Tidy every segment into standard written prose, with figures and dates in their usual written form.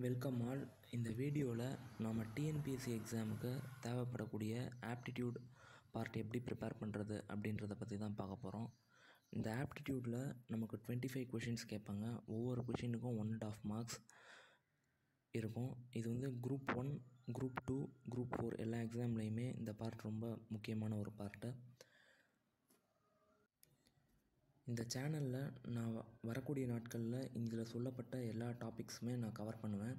Welcome all. இந்த வீடியோவில் நம்ம டிஎன்பிஎஸ்சி எக்ஸாமுக்கு தேவைப்படக்கூடிய ஆப்டிடியூட் பார்ட் எப்படி ப்ரிப்பேர் பண்ணுறது அப்படின்றத பற்றி தான் பார்க்க போகிறோம். இந்த ஆப்டிடியூடில் நமக்கு 25 கொஷின்ஸ் கேட்பாங்க. ஒவ்வொரு கொஷினுக்கும் 1.5 மார்க்ஸ் இருக்கும். இது வந்து குரூப் 1, குரூப் 2, குரூப் 4 எல்லா எக்ஸாம்லேயுமே இந்த பார்ட் ரொம்ப முக்கியமான ஒரு பார்ட்டு. இந்த சேனலில் நான் வரக்கூடிய நாட்களில் இதில் சொல்லப்பட்ட எல்லா டாபிக்ஸுமே நான் கவர் பண்ணுவேன்.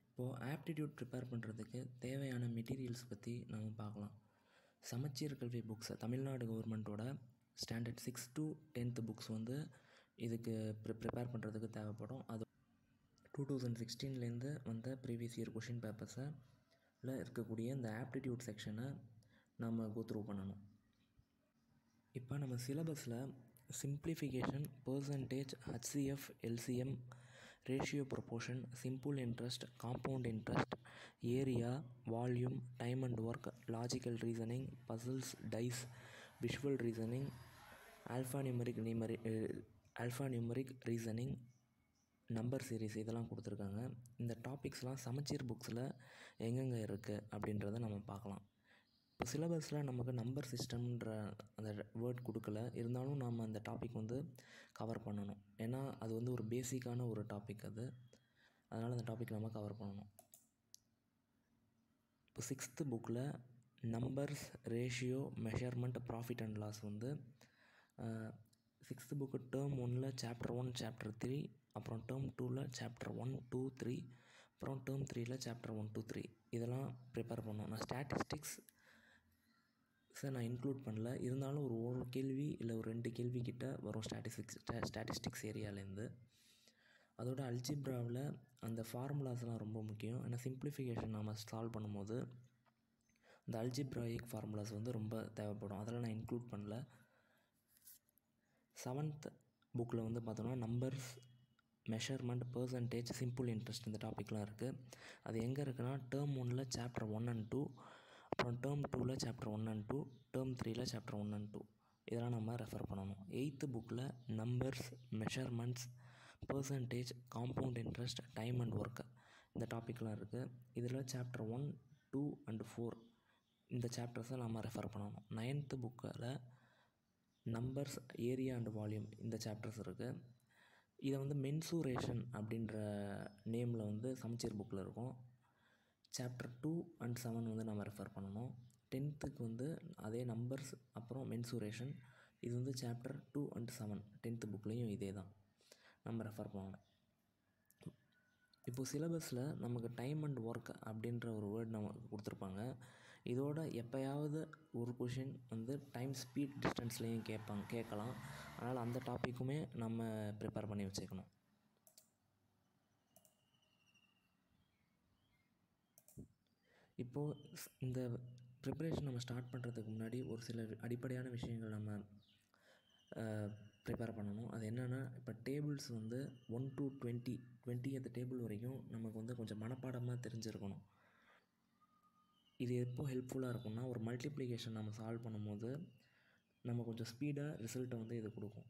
இப்போது ஆப்டிடியூட் ப்ரிப்பேர் பண்ணுறதுக்கு தேவையான மெட்டீரியல்ஸ் பற்றி நம்ம பார்க்கலாம். சமச்சீர் கல்வி புக்ஸ், தமிழ்நாடு கவர்மெண்ட்டோட ஸ்டாண்டர்ட் 6 to 10th புக்ஸ் வந்து இதுக்கு ப்ரிப்பேர் பண்ணுறதுக்கு தேவைப்படும். அது 2016லேருந்து வந்த ப்ரீவியஸ் இயர் கொஷின் பேப்பர்ஸில் இருக்கக்கூடிய இந்த ஆப்டிடியூட் செக்ஷனை நம்ம கோத்ரூ பண்ணணும். இப்போ நம்ம சிலபஸில் simplification, percentage, HCF, LCM, ratio proportion, simple interest, compound interest, area, volume, time and work, logical reasoning, puzzles, dice, visual reasoning, alphanumeric reasoning, number series இதெல்லாம் கொடுத்துருக்காங்க. இந்த டாபிக்ஸ்லாம் சமச்சீர் புக்ஸில் எங்கெங்கே இருக்குது அப்படின்றத நம்ம பார்க்கலாம். இப்போ சிலபஸில் நமக்கு நம்பர் சிஸ்டம்ன்ற அந்த வேர்ட் கொடுக்கல, இருந்தாலும் நாம் அந்த டாபிக் வந்து கவர் பண்ணணும். ஏன்னா அது வந்து ஒரு பேசிக்கான ஒரு டாபிக் அது, அதனால் அந்த டாபிக் நம்ம கவர் பண்ணணும். இப்போ 6th புக்கில் numbers, ratio, measurement, profit and loss வந்து 6th புக்கு டேர்ம் 1ல் சாப்டர் 1, சாப்டர் 3, அப்புறம் டேர்ம் 2ல் சாப்டர் 1, 2, 3, அப்புறம் டேர்ம் 3ல் சாப்டர் 1, 2, 3 இதெல்லாம் ப்ரிப்பேர் பண்ணணும். நான் ஸ்டாட்டிஸ்டிக்ஸ் நான் இன்க்ளூட் பண்ணல, இருந்தாலும் ஒரு கேள்வி இல்லை ஒரு 2 கேள்வி கிட்ட வரும் ஸ்டாட்டிஸ்டிக்ஸ் ஏரியாலேருந்து. அதோட அல்ஜிப்ராவில் அந்த ஃபார்முலாஸ்லாம் ரொம்ப முக்கியம். ஏன்னா சிம்பிளிஃபிகேஷன் நம்ம சால்வ் பண்ணும்போது இந்த அல்ஜிப்ராயிக் ஃபார்முலாஸ் வந்து ரொம்ப தேவைப்படும், அதெல்லாம் நான் இன்க்ளூட் பண்ணல. 7th புக்கில் வந்து பார்த்தோன்னா numbers, measurement, percentage, simple interest இந்த டாபிக்லாம் இருக்குது. அது எங்கே இருக்குன்னா டேர்ம் 1ல் சாப்டர் 1 and 2, அப்புறம் டேர்ம் 2ல் சாப்டர் 1 and 2, டேர்ம் 3ல் சாப்டர் 1 and 2 இதெல்லாம் நம்ம ரெஃபர் பண்ணணும். 8th புக்கில் numbers, measurements, percentage, compound interest, time and work இந்த டாபிக்லாம் இருக்குது. இதில் சாப்டர் 1, 2 and 4 இந்த சாப்டர்ஸை நம்ம ரெஃபர் பண்ணணும். 9th புக்கில் நம்பர்ஸ், ஏரியா அண்ட் வால்யூம் இந்த சாப்டர்ஸ் இருக்குது. இதை வந்து மென்சூரேஷன் அப்படின்ற நேமில் வந்து சமச்சீர் புக்கில் இருக்கும். சாப்டர் 2 and 7 வந்து நம்ம ரெஃபர் பண்ணணும். 10th வந்து அதே நம்பர்ஸ் அப்புறம் மென்சூரேஷன், இது வந்து சாப்டர் 2 and 7 10th புக்லேயும் இதே தான் நம்ம ரெஃபர் பண்ணணும். இப்போது சிலபஸில் நமக்கு டைம் அண்ட் ஒர்க் அப்படின்ற ஒரு வேர்ட் நமக்கு கொடுத்துருப்பாங்க. இதோட எப்போயாவது ஒரு கொஷின் வந்து டைம், ஸ்பீட், டிஸ்டன்ஸ்லேயும் கேட்கலாம். அதனால் அந்த டாப்பிக்குமே நம்ம ப்ரிப்பேர் பண்ணி வச்சுக்கணும். இப்போது இந்த ப்ரிப்பரேஷன் நம்ம ஸ்டார்ட் பண்ணுறதுக்கு முன்னாடி ஒரு சில அடிப்படையான விஷயங்கள் நம்ம ப்ரிப்பேர் பண்ணணும். அது என்னென்னா, இப்போ டேபிள்ஸ் வந்து 1 to 20th டேபிள் வரைக்கும் நமக்கு வந்து கொஞ்சம் மனப்பாடமாக தெரிஞ்சிருக்கணும். இது எப்போ ஹெல்ப்ஃபுல்லாக இருக்கும்னா, ஒரு மல்டிப்ளிகேஷன் நம்ம சால்வ் பண்ணும்போது நம்ம கொஞ்சம் ஸ்பீடாக ரிசல்ட்டை வந்து இது கொடுக்கும்.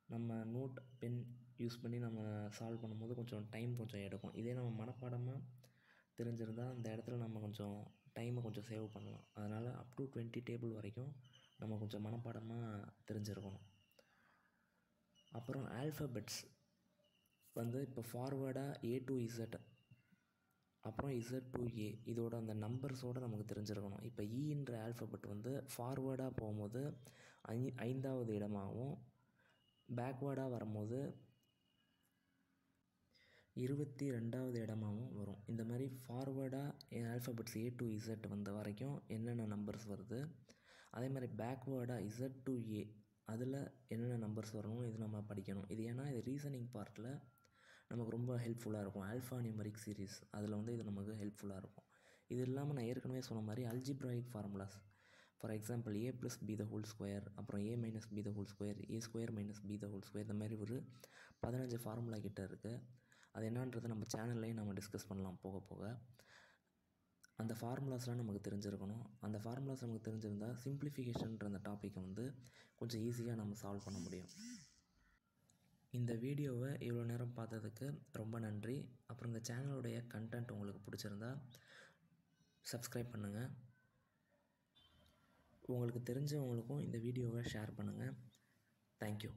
நம்ம நோட், பென் யூஸ் பண்ணி நம்ம சால்வ் பண்ணும்போது கொஞ்சம் டைம் கொஞ்சம் எடுக்கும். இதே நம்ம மனப்பாடமாக தெரிஞ்சிருந்தால் அந்த இடத்துல நம்ம கொஞ்சம் டைமை கொஞ்சம் சேவ் பண்ணலாம். அதனால் அப் டு 20 டேபிள் வரைக்கும் நம்ம கொஞ்சம் மனப்பாடமாக தெரிஞ்சிருக்கணும். அப்புறம் ஆல்ஃபபெட்ஸ் வந்து இப்போ ஃபார்வேர்டாக A to Z, அப்புறம் Z to A இதோட அந்த நம்பர்ஸோடு நமக்கு தெரிஞ்சிருக்கணும். இப்போ ஈன்ற ஆல்ஃபபெட் வந்து ஃபார்வேர்டாக போகும்போது 5வது இடமாகவும், பேக்வேர்டாக வரும்போது 22வது இடமாகவும் வரும். இந்த மாதிரி ஃபார்வேர்டாக ஆல்ஃபபெட்ஸ் A to Z வந்த வரைக்கும் என்னென்ன நம்பர்ஸ் வருது, அதே மாதிரி பேக்வேர்டாக Z to A அதில் என்னென்ன நம்பர்ஸ் வரணும் இது நம்ம படிக்கணும். இது ஏன்னா இது ரீசனிங் பார்ட்டில் நமக்கு ரொம்ப ஹெல்ப்ஃபுல்லாக இருக்கும். ஆல்ஃபாநியூமரிக் சீரீஸ் அதில் வந்து இது நமக்கு ஹெல்ப்ஃபுல்லாக இருக்கும். இது இல்லாமல் நான் ஏற்கனவே சொன்ன மாதிரி algebraic formulas, for example A + B the whole square, அப்புறம் A - B the whole square, A² - B the whole square இந்த மாதிரி ஒரு 15 ஃபார்முலா கிட்ட இருக்குது. அது என்னன்றதை நம்ம சேனல்லையும் நம்ம டிஸ்கஸ் பண்ணலாம் போக போக. அந்த ஃபார்முலாஸ்லாம் நமக்கு தெரிஞ்சிருக்கணும். அந்த ஃபார்முலாஸ் நமக்கு தெரிஞ்சிருந்தால் சிம்பிளிஃபிகேஷன்ற அந்த டாப்பிக்கை வந்து கொஞ்சம் ஈஸியாக நம்ம சால்வ் பண்ண முடியும். இந்த வீடியோவை இவ்வளோ நேரம் பார்த்ததுக்கு ரொம்ப நன்றி. அப்புறம் இந்த சேனலுடைய கண்டென்ட் உங்களுக்கு பிடிச்சிருந்தா சப்ஸ்கிரைப் பண்ணுங்கள். உங்களுக்கு தெரிஞ்சவங்களுக்கும் இந்த வீடியோவை ஷேர் பண்ணுங்கள். தேங்க்யூ.